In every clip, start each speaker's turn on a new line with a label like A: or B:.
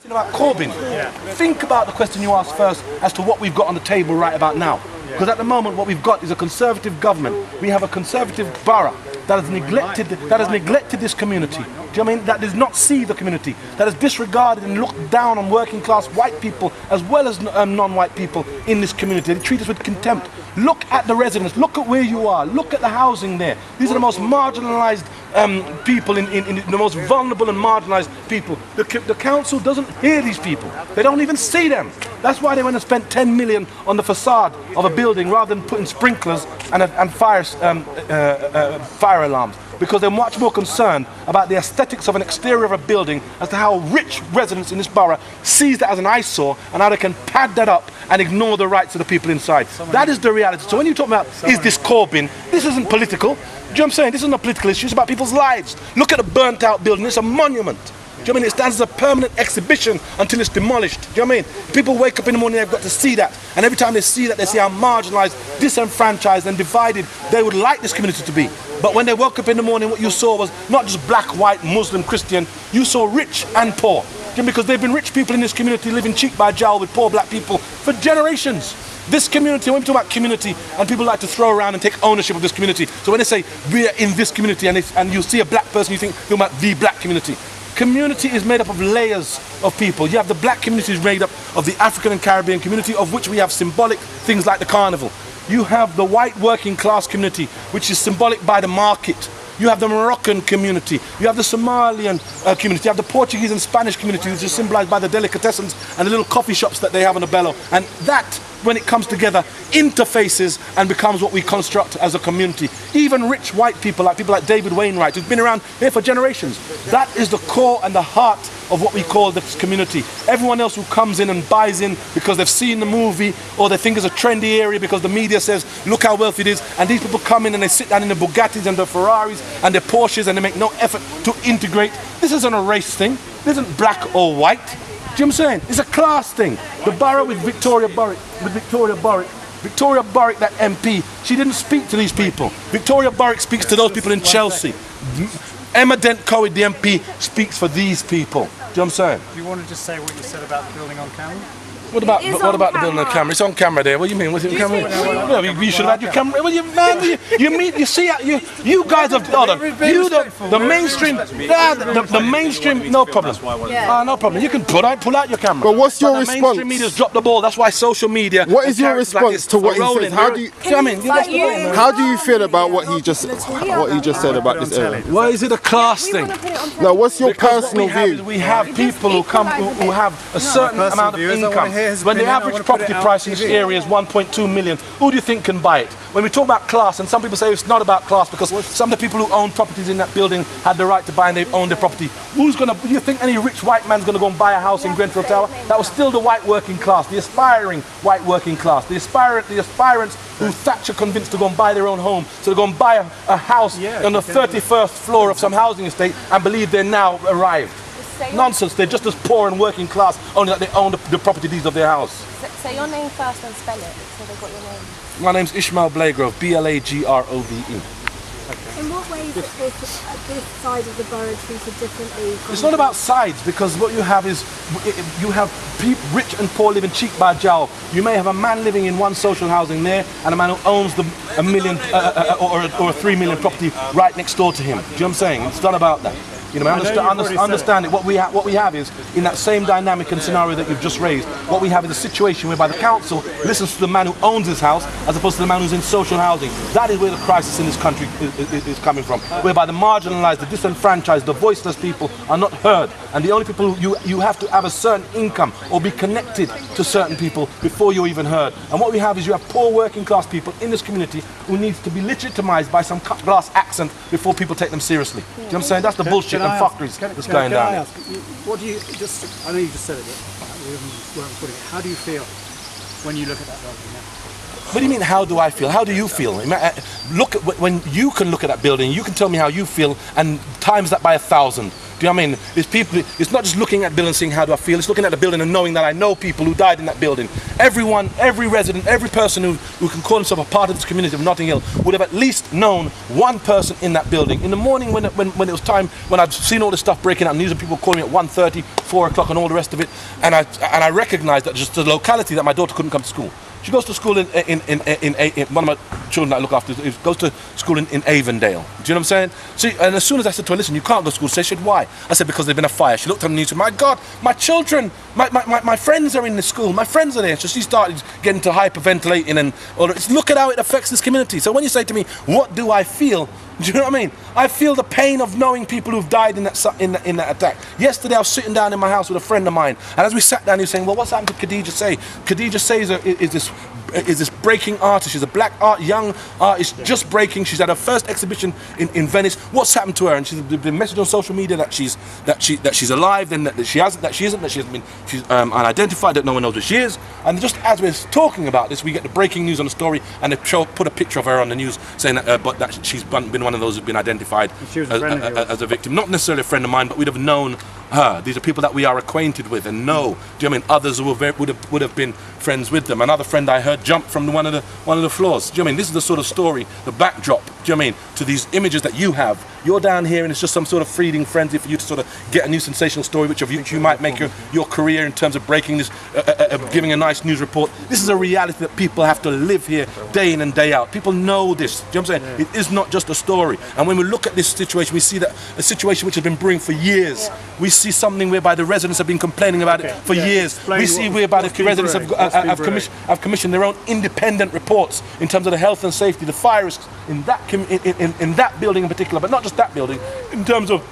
A: About Corbyn, think about the question you asked first as to what we've got on the table right about now. Because at the moment what we've got is a Conservative government. We have a Conservative borough that has neglected this community. Do you know what I mean? That does not see the community, that has disregarded and looked down on working class white people as well as non-white people in this community. They treat us with contempt. Look at the residents, look at where you are, look at the housing there. These are the most marginalised people, in the most vulnerable and marginalised people. The council doesn't hear these people. They don't even see them. That's why they went and spent 10 million on the facade of a building rather than putting sprinklers and fire alarms. Because they're much more concerned about the aesthetics of an exterior of a building as to how rich residents in this borough sees that as an eyesore and how they can pad that up and ignore the rights of the people inside. That is the reality. So when you talk about, is this Corbyn, this isn't political. Do you know what I'm saying? This isn't a political issue, it's about people's lives. Look at the burnt out building, it's a monument. Do you know what I mean? It stands as a permanent exhibition until it's demolished. Do you know what I mean? People wake up in the morning, they've got to see that. And every time they see that, they see how marginalised, disenfranchised and divided they would like this community to be. But when they woke up in the morning, what you saw was not just black, white, Muslim, Christian, you saw rich and poor. Because there have been rich people in this community living cheek by jowl with poor black people for generations. This community, when we talk about community, and people like to throw around and take ownership of this community. So when they say, we are in this community, and you see a black person, you think, you're about the black community. Community is made up of layers of people. You have the black community is made up of the African and Caribbean community, of which we have symbolic things like the carnival. You have the white working class community, which is symbolic by the market. You have the Moroccan community. You have the Somalian community. You have the Portuguese and Spanish community, which is symbolized by the delicatessens and the little coffee shops that they have on the Bello. And that, when it comes together, interfaces and becomes what we construct as a community. Even rich white people like David Wainwright, who've been around here for generations. That is the core and the heart of what we call this community. Everyone else who comes in and buys in because they've seen the movie or they think it's a trendy area because the media says, look how wealthy it is. And these people come in and they sit down in the Bugattis and the Ferraris and the Porsches and they make no effort to integrate. This isn't a race thing. This isn't black or white. Do you know what I'm saying? It's a class thing. The borough with Victoria Borwick, that MP, she didn't speak to these people. Victoria Borwick speaks to those people in Chelsea. Emma Dent-Coed, the MP, speaks for these people. Do you know what I'm saying?
B: Do you want to just say what you said about the building on camera?
A: What about the building on camera? It's on camera there. What do you mean? What's it on camera? No, you should have had your camera. Well, you see, you guys have the mainstream. The mainstream, no problem. No problem. You can pull out your camera.
C: But what's your response?
A: The mainstream media's dropped the ball. That's why social media.
C: What is your response to what he said? How do you feel about what he just said about this area?
A: Why is it a class thing?
C: No, what's your personal view?
A: We have people who have a certain amount of income. When the average property price in this area is 1.2 million, who do you think can buy it? When we talk about class, and some people say it's not about class because some of the people who own properties in that building had the right to buy and they own their property. Do you think any rich white man's going to go and buy a house in Grenfell Tower? That was still the white working class, the aspiring white working class, the aspirants who Thatcher convinced to go and buy their own home. So they go and buy a house on the 31st floor of some housing estate and believe they're now arrived. Nonsense, they're just as poor and working class, only that they own the property deeds of their house.
D: Say your name first and spell it, so they've got your name.
A: My name's Ishmael Blagrove, Blagrove.
E: In what ways is this side of the borough treated differently?
A: It's not about sides, because what you have is, you have rich and poor living cheek by jowl. You may have a man living in one social housing there, and a man who owns a million or a 3 million property right next door to him. Do you know what I'm saying? It's not about that. You know, understand it. What we have is, in that same dynamic and scenario that you've just raised, what we have is a situation whereby the council listens to the man who owns his house as opposed to the man who's in social housing. That is where the crisis in this country is coming from, whereby the marginalised, the disenfranchised, the voiceless people are not heard, and the only people you have to have a certain income or be connected to certain people before you're even heard. And what we have is you have poor working class people in this community who needs to be legitimised by some cut glass accent before people take them seriously. Do you know what I'm saying? That's the bullshit and fuckeries that's going down.
B: I ask, what do you I know you just said it, but we weren't putting it. How do you feel when you look at that building now?
A: What do you mean, how do I feel? How do you feel? Look at when you can look at that building, you can tell me how you feel and times that by 1,000. Do you know what I mean? It's people. It's not just looking at the building and saying how do I feel. It's looking at the building and knowing that I know people who died in that building. Everyone, every resident, every person who can call himself a part of this community of Notting Hill would have at least known one person in that building. In the morning when it was time, when I'd seen all this stuff breaking out, news of people calling me at 1:30, 4 o'clock and all the rest of it, and I recognised that just the locality that my daughter couldn't come to school. She goes to school in one of my children that I look after goes to school in Avondale. Do you know what I'm saying? See, and as soon as I said to her, listen, you can't go to school, she said, why? I said, because there's been a fire. She looked at me and said, my God, my children, my friends are in the school, my friends are there. So she started getting to hyperventilating and all that. Look at how it affects this community. So when you say to me, what do I feel? Do you know what I mean? I feel the pain of knowing people who've died in that attack. Yesterday I was sitting down in my house with a friend of mine, and as we sat down he was saying, well, what's happened to Khadija Say? Khadija Say is this breaking artist. She's a black young artist just breaking. She's had her first exhibition in Venice. What's happened to her? And she's been messaged on social media that she's alive, then that she hasn't been, she's unidentified, that no one knows where she is. And just as we're talking about this, we get the breaking news on the story, and they put a picture of her on the news saying that she's been one of those who've been identified as a victim. Not necessarily a friend of mine, but we'd have known her. These are people that we are acquainted with and know. Do you know what I mean? Others who would have been friends with them. Another friend I heard jumped from one of the floors. Do you know what I mean? This is the sort of story, the backdrop, do you know what I mean, to these images that you have. You're down here and it's just some sort of feeding frenzy for you to sort of get a new sensational story which you might make your career in terms of breaking this, giving a nice news report. This is a reality that people have to live here day in and day out. People know this. Do you know what I'm saying? It is not just a story. And when we look at this situation, we see that a situation which has been brewing for years. We see something whereby the residents have been complaining about it for years. We see whereby the residents have commissioned their own independent reports in terms of the health and safety, the fire risks in that building in particular, but not just that building, in terms of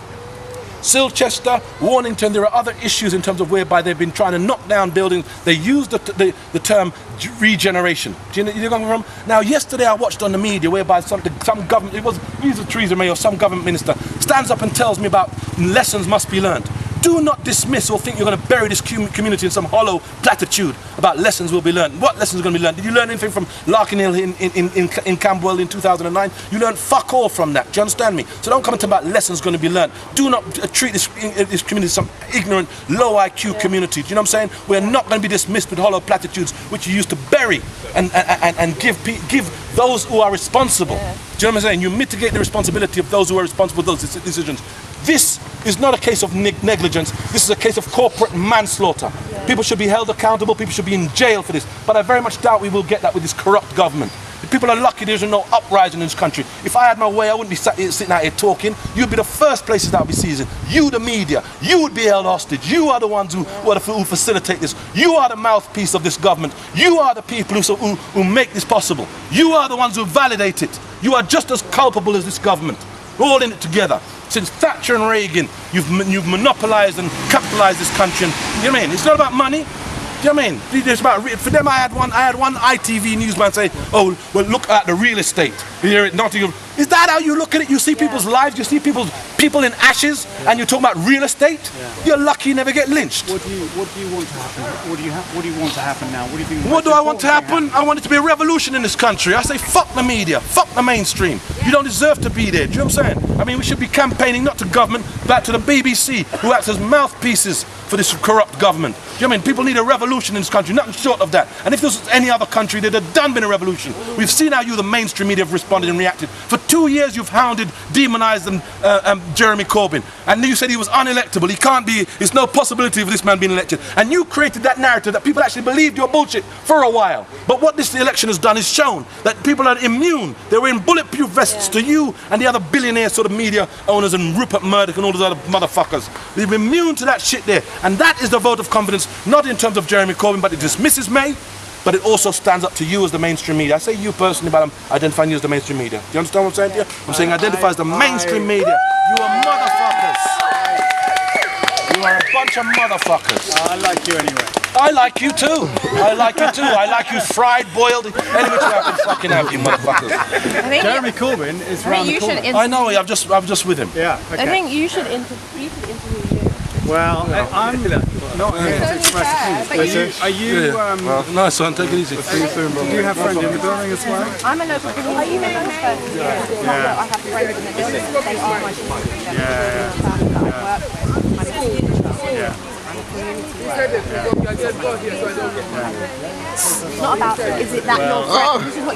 A: Silchester, Warnington. There are other issues in terms of whereby they've been trying to knock down buildings. They use the term regeneration. Do you know where you're coming from? Now, yesterday I watched on the media whereby some government, it was either Theresa May or some government minister, stands up and tells me about lessons must be learned. Do not dismiss or think you're going to bury this community in some hollow platitude about lessons will be learned. What lessons are going to be learned? Did you learn anything from Larkin Hill in Camberwell in 2009? You learned fuck all from that. Do you understand me? So don't come and talk about lessons going to be learned. Do not treat this community as some ignorant, low IQ community. Do you know what I'm saying? We're not going to be dismissed with hollow platitudes which you used to bury and give those who are responsible. Do you know what I'm saying? You mitigate the responsibility of those who are responsible for those decisions. This is not a case of negligence. This is a case of corporate manslaughter. People should be held accountable. People should be in jail for this. But I very much doubt we will get that with this corrupt government. The people are lucky there isn't no uprising in this country. If I had my way, I wouldn't be sitting out here talking. You'd be the first places that would be seizing. You, the media, you would be held hostage. You are the ones who facilitate this. You are the mouthpiece of this government. You are the people who make this possible. You are the ones who validate it. You are just as culpable as this government. We're all in it together. Since Thatcher and Reagan, you've monopolised and capitalised this country. And, you know what I mean? It's not about money. Do you know what I mean? It's about, for them, I had one ITV newsman say, oh, well, look at the real estate here at Nottingham. Is that how you look at it? You see people's lives, you see people in ashes, and you're talking about real estate? You're lucky you never get lynched.
B: What do you want to happen? What do you want to happen now? What do you think?
A: What do I want to happen? I want it to be a revolution in this country. I say fuck the media, fuck the mainstream. You don't deserve to be there. Do you know what I'm saying? I mean, we should be campaigning not to government, but to the BBC, who acts as mouthpieces for this corrupt government. Do you know what I mean? People need a revolution in this country, nothing short of that. And if this was any other country, there'd have been a revolution. We've seen how the mainstream media have responded and reacted. For 2 years you've hounded, demonised Jeremy Corbyn. And you said he was unelectable. He can't be, there's no possibility of this man being elected. And you created that narrative that people actually believed your bullshit for a while. But what this election has done is shown that people are immune. They were in bulletproof vests to you and the other billionaire sort of media owners and Rupert Murdoch and all those other motherfuckers. They're immune to that shit there. And that is the vote of confidence, not in terms of Jeremy Corbyn, but it dismisses May. But it also stands up to you as the mainstream media. I say you personally, but I'm identifying you as the mainstream media. Do you understand what I'm saying to you? I'm saying identify as the mainstream media. You are motherfuckers. You are a bunch of motherfuckers.
B: I like you anyway.
A: I like you too. I like you too. I like you fried, boiled, any which way I can fucking have you motherfuckers.
B: Jeremy Corbyn is around the corner.
A: I know, I'm just with him.
B: Yeah, okay.
D: I think you should interview you.
B: Well, I'm not here to express opinions. Are you
A: Nice one, take it easy.
B: do you have friends in the building as well?
D: I'm a local community. Are you a local person? Yeah. I have friends in the building. They are my community. It's not about, is it that your friend? This is what